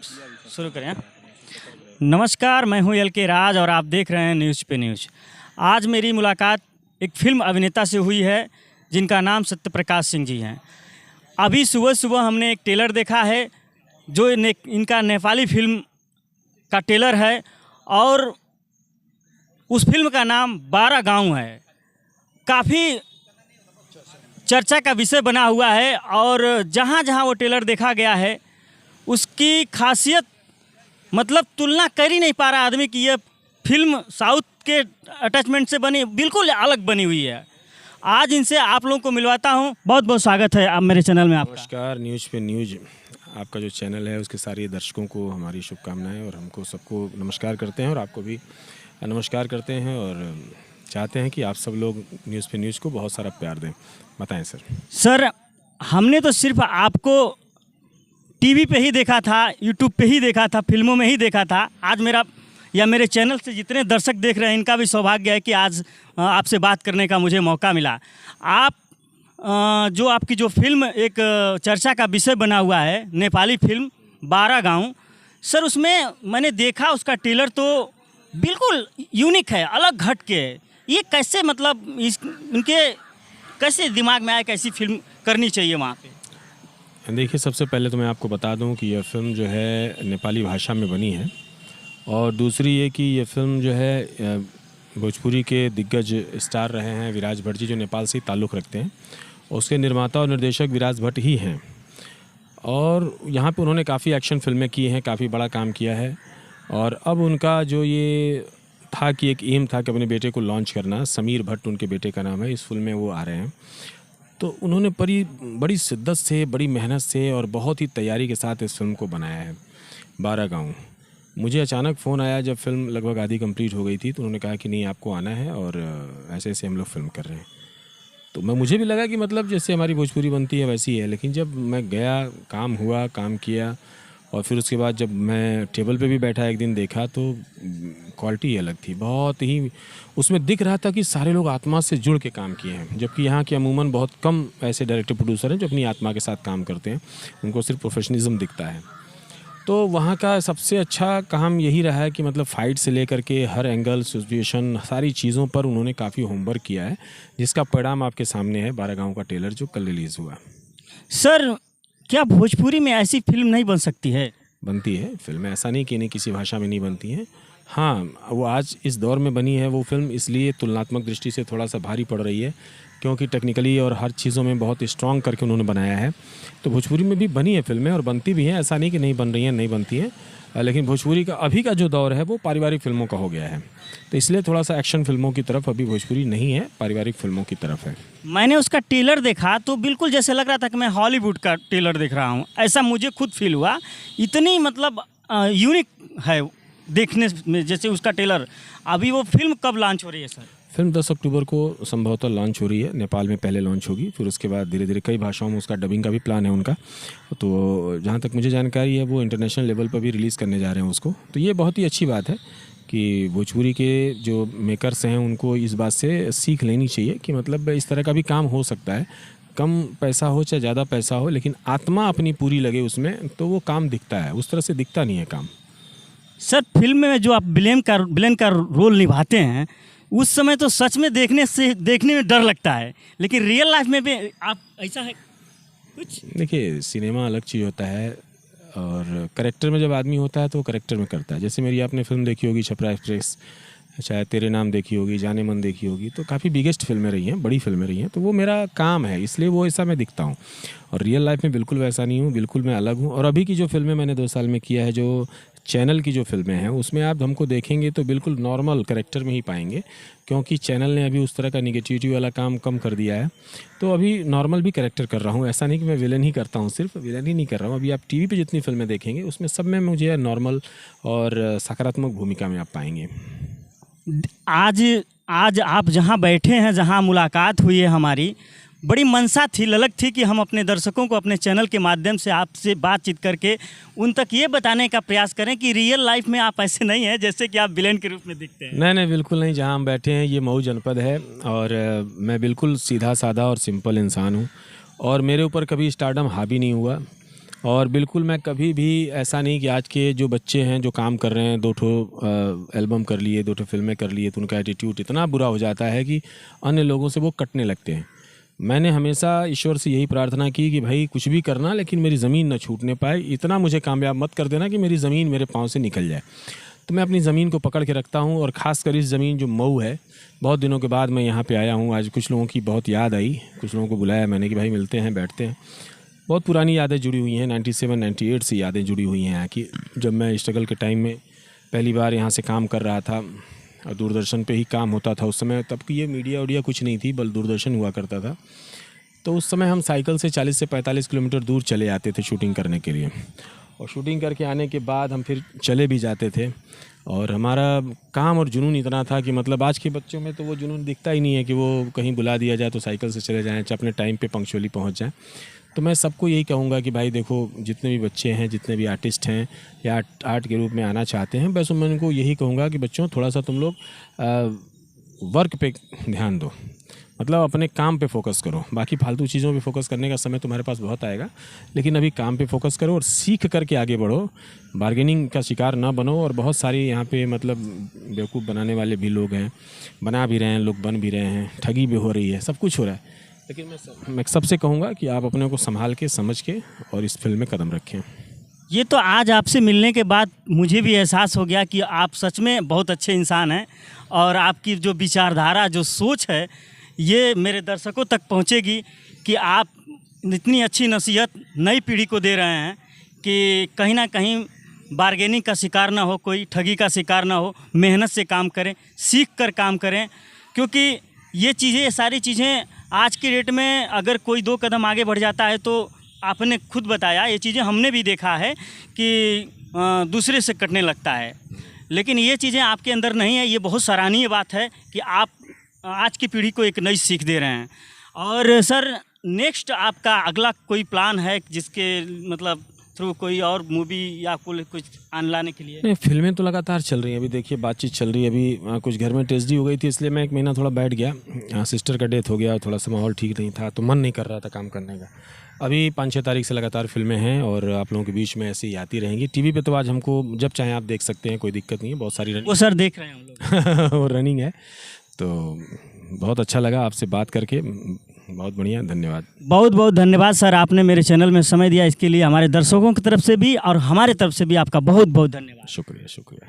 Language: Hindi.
शुरू करें हाँ? नमस्कार, मैं हूं एल.के. राज और आप देख रहे हैं न्यूज़ पे न्यूज़। आज मेरी मुलाकात एक फिल्म अभिनेता से हुई है जिनका नाम सत्यप्रकाश सिंह जी हैं। अभी सुबह सुबह हमने एक ट्रेलर देखा है जो इनका नेपाली फिल्म का ट्रेलर है और उस फिल्म का नाम 12 गाँव है। काफ़ी चर्चा का विषय बना हुआ है और जहाँ जहाँ वो ट्रेलर देखा गया है उसकी खासियत मतलब तुलना कर ही नहीं पा रहा आदमी कि ये फिल्म साउथ के अटैचमेंट से बनी बिल्कुल अलग बनी हुई है। आज इनसे आप लोगों को मिलवाता हूँ। बहुत बहुत स्वागत है आप मेरे चैनल में। आपका नमस्कार। न्यूज़ पे न्यूज़ आपका जो चैनल है उसके सारे दर्शकों को हमारी शुभकामनाएं और हमको सबको नमस्कार करते हैं और आपको भी नमस्कार करते हैं और चाहते हैं कि आप सब लोग न्यूज़ पे न्यूज़ को बहुत सारा प्यार दें। बताएं सर। हमने तो सिर्फ आपको टीवी पे ही देखा था, यूट्यूब पे ही देखा था, फिल्मों में ही देखा था। आज मेरा या मेरे चैनल से जितने दर्शक देख रहे हैं इनका भी सौभाग्य है कि आज आपसे बात करने का मुझे मौका मिला। आप जो आपकी जो फिल्म एक चर्चा का विषय बना हुआ है नेपाली फिल्म 12 गाँव, सर उसमें मैंने देखा उसका ट्रेलर तो बिल्कुल यूनिक है, अलग हट के है। ये कैसे मतलब इनके कैसे दिमाग में आया कैसी फिल्म करनी चाहिए वहाँ पे? देखिए, सबसे पहले तो मैं आपको बता दूं कि यह फ़िल्म जो है नेपाली भाषा में बनी है और दूसरी ये कि यह फ़िल्म जो है भोजपुरी के दिग्गज स्टार रहे हैं विराज भट्ट जी, जो नेपाल से ही ताल्लुक़ रखते हैं। उसके निर्माता और निर्देशक विराज भट्ट ही हैं और यहाँ पे उन्होंने काफ़ी एक्शन फिल्में की हैं, काफ़ी बड़ा काम किया है। और अब उनका जो ये था कि एक एम था कि अपने बेटे को लॉन्च करना, समीर भट्ट उनके बेटे का नाम है, इस फिल्म में वो आ रहे हैं। तो उन्होंने बड़ी शिद्दत से, बड़ी मेहनत से और बहुत ही तैयारी के साथ इस फिल्म को बनाया है 12 गाँव। मुझे अचानक फ़ोन आया जब फिल्म लगभग आधी कंप्लीट हो गई थी, तो उन्होंने कहा कि नहीं आपको आना है और ऐसे ऐसे हम लोग फिल्म कर रहे हैं। तो मुझे भी लगा कि मतलब जैसे हमारी भोजपुरी बनती है वैसी है, लेकिन जब मैं गया, काम हुआ, काम किया और फिर उसके बाद जब मैं टेबल पे भी बैठा एक दिन देखा तो क्वालिटी अलग थी। बहुत ही उसमें दिख रहा था कि सारे लोग आत्मा से जुड़ के काम किए हैं, जबकि यहाँ के अमूमन बहुत कम ऐसे डायरेक्टर प्रोड्यूसर हैं जो अपनी आत्मा के साथ काम करते हैं, उनको सिर्फ प्रोफेशनलिज्म दिखता है। तो वहाँ का सबसे अच्छा काम यही रहा है कि मतलब फ़ाइट से लेकर के हर एंगल, सिचुएशन, सारी चीज़ों पर उन्होंने काफ़ी होमवर्क किया है, जिसका परिणाम आपके सामने है 12 गाँव का ट्रेलर जो कल रिलीज़ हुआ। सर, क्या भोजपुरी में ऐसी फिल्म नहीं बन सकती है? बनती है फिल्में, ऐसा नहीं कि नहीं किसी भाषा में नहीं बनती हैं। हाँ, वो आज इस दौर में बनी है वो फिल्म इसलिए तुलनात्मक दृष्टि से थोड़ा सा भारी पड़ रही है क्योंकि टेक्निकली और हर चीज़ों में बहुत स्ट्रॉन्ग करके उन्होंने बनाया है। तो भोजपुरी में भी बनी है फिल्में और बनती भी हैं, ऐसा नहीं कि नहीं बन रही हैं, नहीं बनती हैं। लेकिन भोजपुरी का अभी का जो दौर है वो पारिवारिक फिल्मों का हो गया है, तो इसलिए थोड़ा सा एक्शन फिल्मों की तरफ अभी भोजपुरी नहीं है, पारिवारिक फिल्मों की तरफ है। मैंने उसका ट्रेलर देखा तो बिल्कुल जैसे लग रहा था कि मैं हॉलीवुड का ट्रेलर देख रहा हूँ, ऐसा मुझे खुद फील हुआ। इतनी मतलब यूनिक है देखने में जैसे उसका ट्रेलर। अभी वो फिल्म कब लॉन्च हो रही है सर? फिल्म 10 अक्टूबर को संभवतः लॉन्च हो रही है। नेपाल में पहले लॉन्च होगी, फिर उसके बाद धीरे धीरे कई भाषाओं में उसका डबिंग का भी प्लान है उनका। तो जहाँ तक मुझे जानकारी है वो इंटरनेशनल लेवल पर भी रिलीज़ करने जा रहे हैं उसको। तो ये बहुत ही अच्छी बात है कि भोजपुरी के जो मेकर्स हैं उनको इस बात से सीख लेनी चाहिए कि मतलब इस तरह का भी काम हो सकता है। कम पैसा हो चाहे ज़्यादा पैसा हो, लेकिन आत्मा अपनी पूरी लगे उसमें तो वो काम दिखता है, उस तरह से दिखता नहीं है काम। सर, फिल्म में जो आप विलेन का रोल निभाते हैं उस समय तो सच में देखने में डर लगता है, लेकिन रियल लाइफ में भी आप ऐसा है कुछ? देखिए, सिनेमा अलग चीज़ होता है और करेक्टर में जब आदमी होता है तो करेक्टर में करता है। जैसे मेरी आपने फिल्म देखी होगी छपरा एक्सप्रेस, शायद तेरे नाम देखी होगी, जाने मन देखी होगी, तो काफ़ी बिगेस्ट फिल्में रही हैं, बड़ी फिल्में रही हैं। तो वो मेरा काम है, इसलिए वो ऐसा मैं दिखता हूँ। और रियल लाइफ में बिल्कुल वैसा नहीं हूँ, बिल्कुल मैं अलग हूँ। और अभी की जो फिल्में मैंने 2 साल में किया है, जो चैनल की जो फिल्में हैं उसमें आप हमको देखेंगे तो बिल्कुल नॉर्मल कैरेक्टर में ही पाएंगे, क्योंकि चैनल ने अभी उस तरह का निगेटिविटी वाला काम कम कर दिया है। तो अभी नॉर्मल भी कैरेक्टर कर रहा हूँ, ऐसा नहीं कि मैं विलन ही करता हूँ, सिर्फ विलन ही नहीं कर रहा हूँ। अभी आप टीवी पे जितनी फिल्में देखेंगे उसमें सब में मुझे नॉर्मल और सकारात्मक भूमिका में आप पाएंगे। आज आप जहाँ बैठे हैं, जहाँ मुलाकात हुई है हमारी, बड़ी मनसा थी, ललक थी कि हम अपने दर्शकों को अपने चैनल के माध्यम से आपसे बातचीत करके उन तक ये बताने का प्रयास करें कि रियल लाइफ में आप ऐसे नहीं हैं जैसे कि आप विलेन के रूप में दिखते हैं। नहीं, बिल्कुल नहीं। जहाँ हम बैठे हैं ये मऊ जनपद है और मैं बिल्कुल सीधा साधा और सिंपल इंसान हूँ और मेरे ऊपर कभी स्टारडम हावी नहीं हुआ। और बिल्कुल मैं कभी भी ऐसा नहीं कि आज के जो बच्चे हैं जो काम कर रहे हैं, 2 एल्बम कर लिए, 2 फिल्में कर लिए, तो उनका एटीट्यूड इतना बुरा हो जाता है कि अन्य लोगों से वो कटने लगते हैं। मैंने हमेशा ईश्वर से यही प्रार्थना की कि भाई कुछ भी करना, लेकिन मेरी ज़मीन न छूटने पाए, इतना मुझे कामयाब मत कर देना कि मेरी ज़मीन मेरे पाँव से निकल जाए। तो मैं अपनी ज़मीन को पकड़ के रखता हूँ, और ख़ासकर इस ज़मीन जो मऊ है, बहुत दिनों के बाद मैं यहाँ पे आया हूँ। आज कुछ लोगों की बहुत याद आई, कुछ लोगों को बुलाया मैंने कि भाई मिलते हैं, बैठते हैं। बहुत पुरानी यादें जुड़ी हुई हैं, 97-98 से यादें जुड़ी हुई हैं यहाँ की। जब मैं स्ट्रगल के टाइम में पहली बार यहाँ से काम कर रहा था, और दूरदर्शन पे ही काम होता था उस समय, तब की ये मीडिया उडिया कुछ नहीं थी, बल दूरदर्शन हुआ करता था। तो उस समय हम साइकिल से 40 से 45 किलोमीटर दूर चले आते थे शूटिंग करने के लिए, और शूटिंग करके आने के बाद हम फिर चले भी जाते थे। और हमारा काम और जुनून इतना था कि मतलब आज के बच्चों में तो वो जुनून दिखता ही नहीं है कि वो कहीं बुला दिया जाए तो साइकिल से चले जाएँ, अपने टाइम पे पंक्चुअली पहुंच जाएं। तो मैं सबको यही कहूँगा कि भाई देखो, जितने भी बच्चे हैं, जितने भी आर्टिस्ट हैं या आर्ट के रूप में आना चाहते हैं, बस मैं उनको यही कहूँगा कि बच्चों थोड़ा सा तुम लोग वर्क पे ध्यान दो, मतलब अपने काम पे फोकस करो। बाकी फालतू चीज़ों पे फोकस करने का समय तुम्हारे पास बहुत आएगा, लेकिन अभी काम पे फोकस करो और सीख करके आगे बढ़ो। बार्गेनिंग का शिकार ना बनो। और बहुत सारी यहाँ पे मतलब बेवकूफ़ बनाने वाले भी लोग हैं, बना भी रहे हैं लोग, बन भी रहे हैं, ठगी भी हो रही है, सब कुछ हो रहा है। लेकिन मैं सबसे कहूँगा कि आप अपने को संभाल के, समझ के और इस फील्ड में कदम रखें। ये तो आज आपसे मिलने के बाद मुझे भी एहसास हो गया कि आप सच में बहुत अच्छे इंसान हैं, और आपकी जो विचारधारा, जो सोच है, ये मेरे दर्शकों तक पहुंचेगी कि आप इतनी अच्छी नसीहत नई पीढ़ी को दे रहे हैं कि कहीं ना कहीं बार्गेनिंग का शिकार ना हो, कोई ठगी का शिकार ना हो, मेहनत से काम करें, सीख कर काम करें। क्योंकि ये चीज़ें, सारी चीज़ें आज की डेट में अगर कोई 2 कदम आगे बढ़ जाता है, तो आपने खुद बताया, ये चीज़ें हमने भी देखा है कि दूसरे से कटने लगता है, लेकिन ये चीज़ें आपके अंदर नहीं है। ये बहुत सराहनीय बात है कि आप आज की पीढ़ी को एक नई सीख दे रहे हैं। और सर, नेक्स्ट आपका अगला कोई प्लान है जिसके मतलब थ्रू कोई और मूवी या कुछ आने लाने के लिए? नहीं, फिल्में तो लगातार चल रही हैं। अभी देखिए बातचीत चल रही है। अभी कुछ घर में ट्रेजेडी हो गई थी, इसलिए मैं 1 महीना थोड़ा बैठ गया। सिस्टर का डेथ हो गया, थोड़ा सा माहौल ठीक नहीं था, तो मन नहीं कर रहा था काम करने का। अभी 5-6 तारीख से लगातार फिल्में हैं, और आप लोगों के बीच में ऐसे ही आती रहेंगी। टीवी पे तो आज हमको जब चाहें आप देख सकते हैं, कोई दिक्कत नहीं है। बहुत सारी वो सर देख रहे हैं हम लोग। वो रनिंग है। तो बहुत अच्छा लगा आपसे बात करके, बहुत बढ़िया, धन्यवाद। बहुत बहुत धन्यवाद सर, आपने मेरे चैनल में समय दिया, इसके लिए हमारे दर्शकों की तरफ से भी और हमारे तरफ से भी आपका बहुत बहुत धन्यवाद। शुक्रिया शुक्रिया।